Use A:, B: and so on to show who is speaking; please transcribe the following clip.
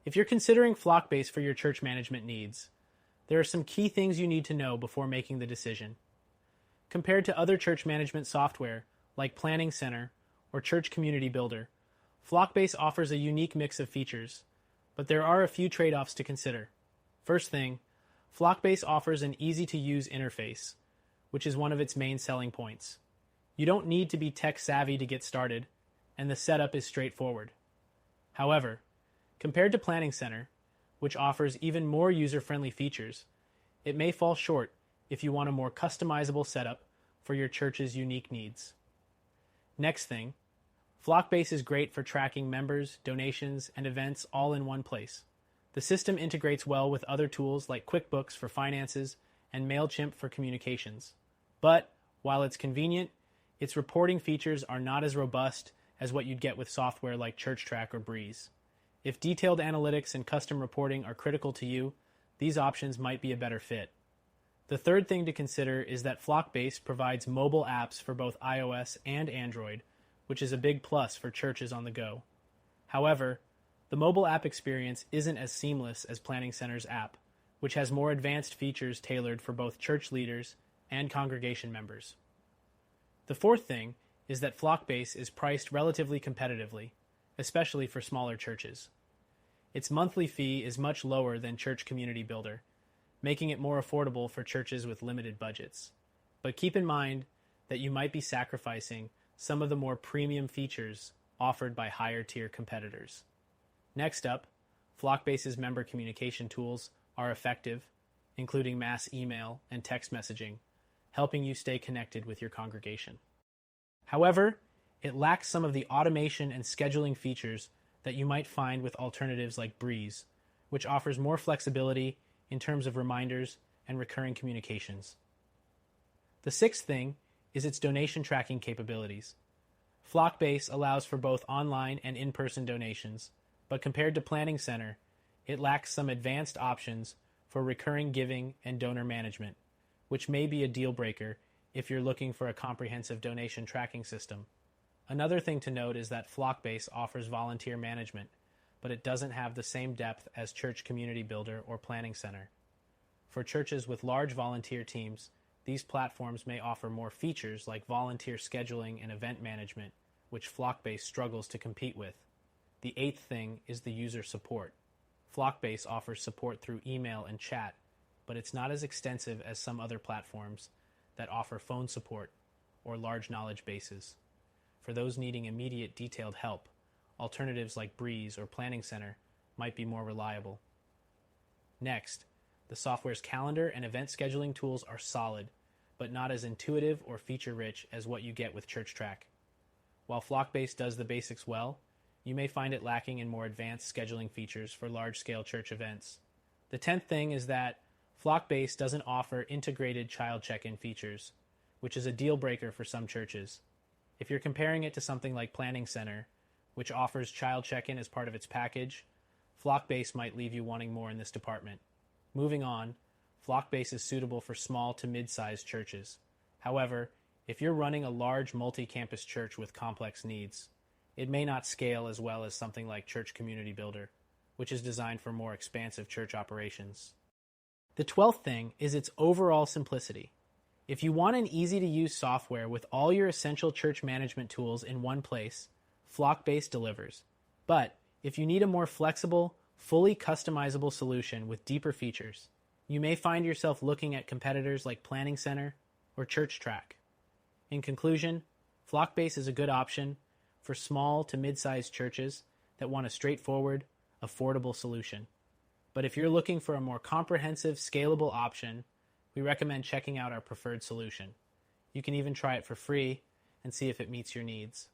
A: If you're considering FlockBase for your church management needs, there are some key things you need to know before making the decision. Compared to other church management software like Planning Center or Church Community Builder, FlockBase offers a unique mix of features, but there are a few trade-offs to consider. First thing, FlockBase offers an easy-to-use interface, which is one of its main selling points. You don't need to be tech-savvy to get started, and the setup is straightforward. However, compared to Planning Center, which offers even more user-friendly features, it may fall short if you want a more customizable setup for your church's unique needs. Next thing, FlockBase is great for tracking members, donations, and events all in one place. The system integrates well with other tools like QuickBooks for finances and MailChimp for communications. But while it's convenient, its reporting features are not as robust as what you'd get with software like ChurchTrack or Breeze. If detailed analytics and custom reporting are critical to you, these options might be a better fit. The third thing to consider is that FlockBase provides mobile apps for both iOS and Android, which is a big plus for churches on the go. However, the mobile app experience isn't as seamless as Planning Center's app, which has more advanced features tailored for both church leaders and congregation members. The fourth thing is that FlockBase is priced relatively competitively, especially for smaller churches. Its monthly fee is much lower than Church Community Builder, making it more affordable for churches with limited budgets. But keep in mind that you might be sacrificing some of the more premium features offered by higher-tier competitors. Next up, FlockBase's member communication tools are effective, including mass email and text messaging, helping you stay connected with your congregation. However, it lacks some of the automation and scheduling features that you might find with alternatives like Breeze, which offers more flexibility in terms of reminders and recurring communications. The sixth thing is its donation tracking capabilities. FlockBase allows for both online and in-person donations, but compared to Planning Center, it lacks some advanced options for recurring giving and donor management, which may be a deal breaker if you're looking for a comprehensive donation tracking system. Another thing to note is that FlockBase offers volunteer management, but it doesn't have the same depth as Church Community Builder or Planning Center. For churches with large volunteer teams, these platforms may offer more features like volunteer scheduling and event management, which FlockBase struggles to compete with. The eighth thing is the user support. FlockBase offers support through email and chat, but it's not as extensive as some other platforms that offer phone support or large knowledge bases. For those needing immediate detailed help, alternatives like Breeze or Planning Center might be more reliable. Next, the software's calendar and event scheduling tools are solid, but not as intuitive or feature-rich as what you get with ChurchTrack. While FlockBase does the basics well, you may find it lacking in more advanced scheduling features for large-scale church events. The 10th thing is that FlockBase doesn't offer integrated child check-in features, which is a deal breaker for some churches. If you're comparing it to something like Planning Center, which offers child check-in as part of its package, FlockBase might leave you wanting more in this department. Moving on, FlockBase is suitable for small to mid-sized churches. However, if you're running a large multi-campus church with complex needs, it may not scale as well as something like Church Community Builder, which is designed for more expansive church operations. The 12th thing is its overall simplicity. If you want an easy-to-use software with all your essential church management tools in one place, FlockBase delivers. But if you need a more flexible, fully customizable solution with deeper features, you may find yourself looking at competitors like Planning Center or ChurchTrack. In conclusion, FlockBase is a good option for small to mid-sized churches that want a straightforward, affordable solution. But if you're looking for a more comprehensive, scalable option, we recommend checking out our preferred solution. You can even try it for free and see if it meets your needs.